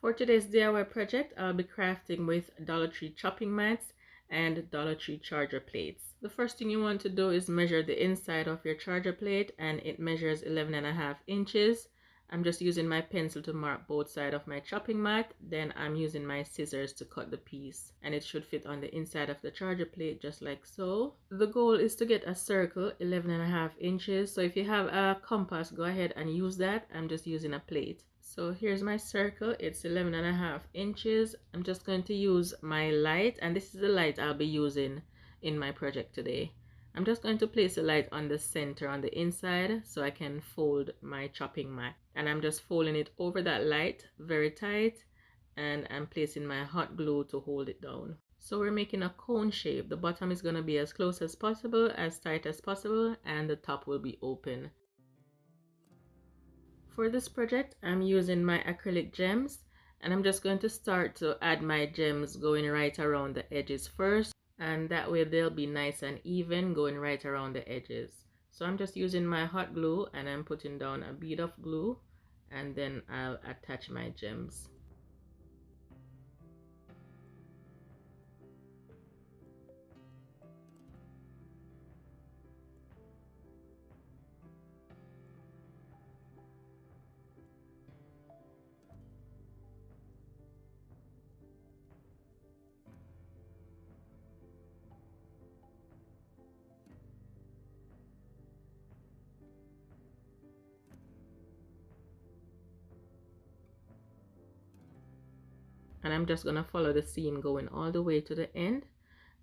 For today's DIY project, I'll be crafting with Dollar Tree chopping mats and Dollar Tree charger plates. The first thing you want to do is measure the inside of your charger plate, and it measures 11.5 inches. I'm just using my pencil to mark both sides of my chopping mat. Then I'm using my scissors to cut the piece, and it should fit on the inside of the charger plate just like so. The goal is to get a circle 11.5 inches. So if you have a compass, go ahead and use that. I'm just using a plate. So here's my circle. It's 11.5 inches. I'm just going to use my light, and this is the light I'll be using in my project today. I'm just going to place the light on the center on the inside so I can fold my chopping mat, and I'm just folding it over that light very tight, and I'm placing my hot glue to hold it down. So we're making a cone shape. The bottom is going to be as close as possible, as tight as possible, and the top will be open. For this project, I'm using my acrylic gems, and I'm just going to start to add my gems going right around the edges first, and that way they'll be nice and even going right around the edges. So I'm just using my hot glue, and I'm putting down a bead of glue, and then I'll attach my gems. And I'm just going to follow the seam going all the way to the end.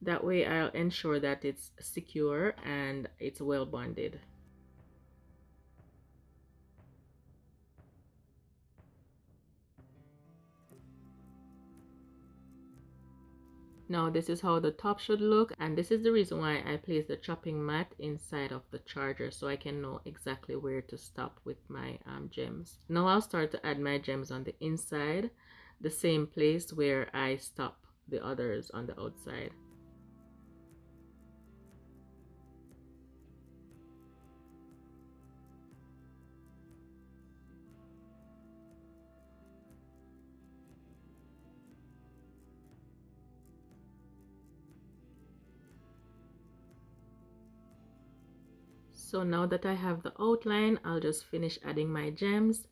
That way I'll ensure that it's secure and it's well bonded. Now this is how the top should look, and this is the reason why I place the chopping mat inside of the charger, so I can know exactly where to stop with my gems. Now I'll start to add my gems on the inside, the same place where I stop the others on the outside. So now that I have the outline, I'll just finish adding my gems.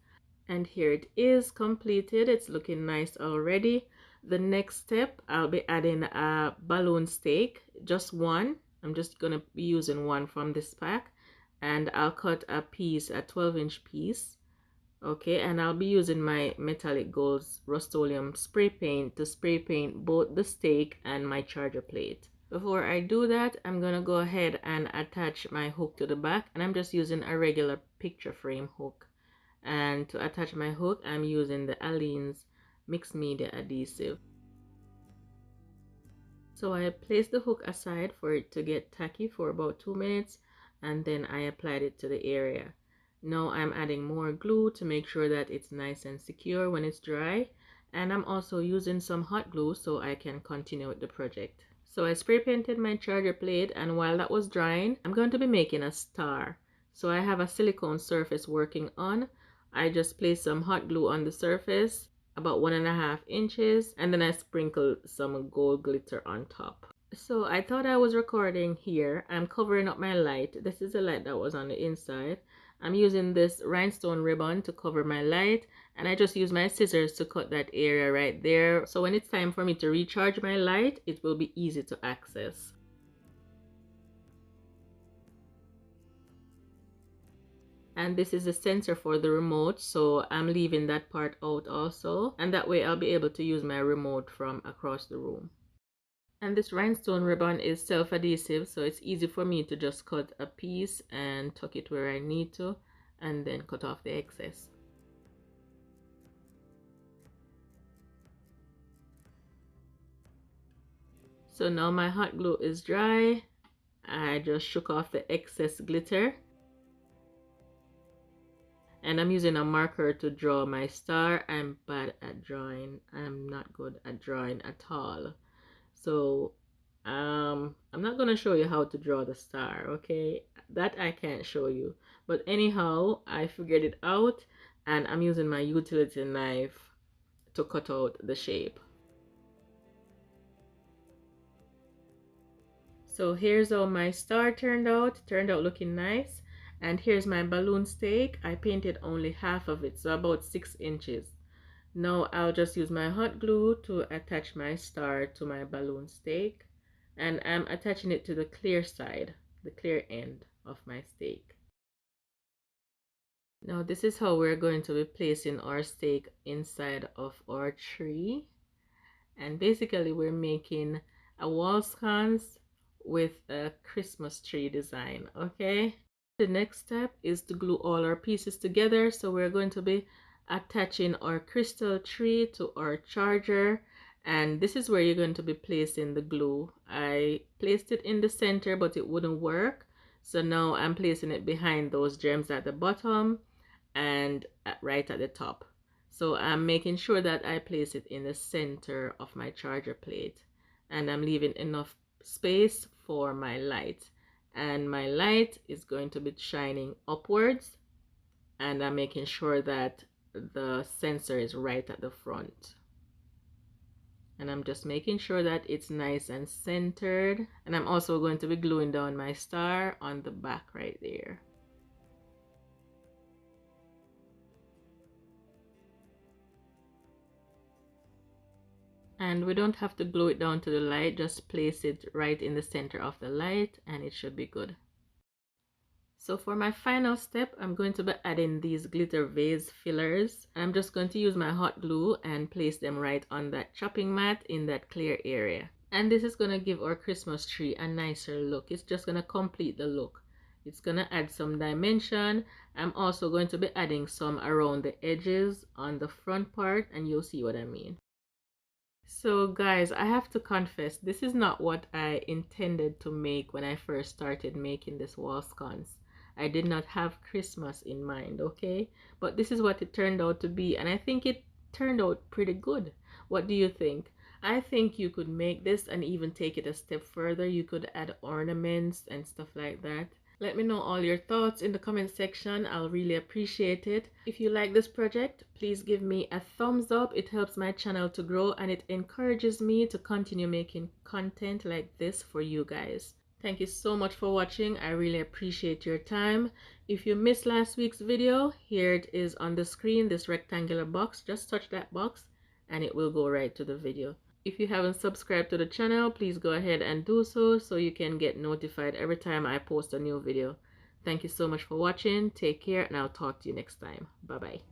And here it is completed. It's looking nice already. The next step, I'll be adding a balloon stake, just one. I'm just going to be using one from this pack, and I'll cut a piece, a 12-inch piece. Okay, and I'll be using my metallic gold Rust-Oleum spray paint to spray paint both the stake and my charger plate. Before I do that, I'm gonna go ahead and attach my hook to the back, and I'm just using a regular picture frame hook. And to attach my hook, I'm using the Aleene's mixed media adhesive. So I placed the hook aside for it to get tacky for about 2 minutes, and then I applied it to the area. Now I'm adding more glue to make sure that it's nice and secure when it's dry, and I'm also using some hot glue so I can continue with the project. So I spray painted my charger plate, and while that was drying, I'm going to be making a star. So I have a silicone surface working on. I just placed some hot glue on the surface, about 1.5 inches, and then I sprinkled some gold glitter on top. So I thought I was recording here. I'm covering up my light. This is the light that was on the inside. I'm using this rhinestone ribbon to cover my light, and I just use my scissors to cut that area right there. So when it's time for me to recharge my light, it will be easy to access. And this is the sensor for the remote, so I'm leaving that part out also, and that way I'll be able to use my remote from across the room. And this rhinestone ribbon is self-adhesive, so it's easy for me to just cut a piece and tuck it where I need to, and then cut off the excess. So now my hot glue is dry. I just shook off the excess glitter, and I'm using a marker to draw my star. I'm bad at drawing. I'm not good at drawing at all. So I'm not gonna show you how to draw the star, okay? That I can't show you. But anyhow, I figured it out, and I'm using my utility knife to cut out the shape. So here's how my star turned out. Turned out looking nice. And here's my balloon stake. I painted only half of it, so about 6 inches. Now I'll just use my hot glue to attach my star to my balloon stake. And I'm attaching it to the clear side, the clear end of my stake. Now this is how we're going to be placing our stake inside of our tree. And basically we're making a wall sconce with a Christmas tree design, okay? The next step is to glue all our pieces together. So we're going to be attaching our crystal tree to our charger, and this is where you're going to be placing the glue. I placed it in the center, but it wouldn't work. So now I'm placing it behind those gems at the bottom and right at the top. So I'm making sure that I place it in the center of my charger plate, and I'm leaving enough space for my light. And my light is going to be shining upwards, and I'm making sure that the sensor is right at the front. And I'm just making sure that it's nice and centered. And I'm also going to be gluing down my star on the back right there. And we don't have to glue it down to the light, just place it right in the center of the light and it should be good. So for my final step, I'm going to be adding these glitter vase fillers. I'm just going to use my hot glue and place them right on that chopping mat in that clear area. And this is going to give our Christmas tree a nicer look. It's just going to complete the look. It's going to add some dimension. I'm also going to be adding some around the edges on the front part, and you'll see what I mean. So guys, I have to confess, this is not what I intended to make when I first started making this wall sconce. I did not have Christmas in mind, okay? But this is what it turned out to be, and I think it turned out pretty good. What do you think? I think you could make this and even take it a step further. You could add ornaments and stuff like that. Let me know all your thoughts in the comment section. I'll really appreciate it. If you like this project, please give me a thumbs up. It helps my channel to grow and it encourages me to continue making content like this for you guys. Thank you so much for watching. I really appreciate your time. If you missed last week's video, here it is on the screen, this rectangular box. Just touch that box and it will go right to the video. If you haven't subscribed to the channel, please go ahead and do so you can get notified every time I post a new video. Thank you so much for watching. Take care and I'll talk to you next time. Bye bye.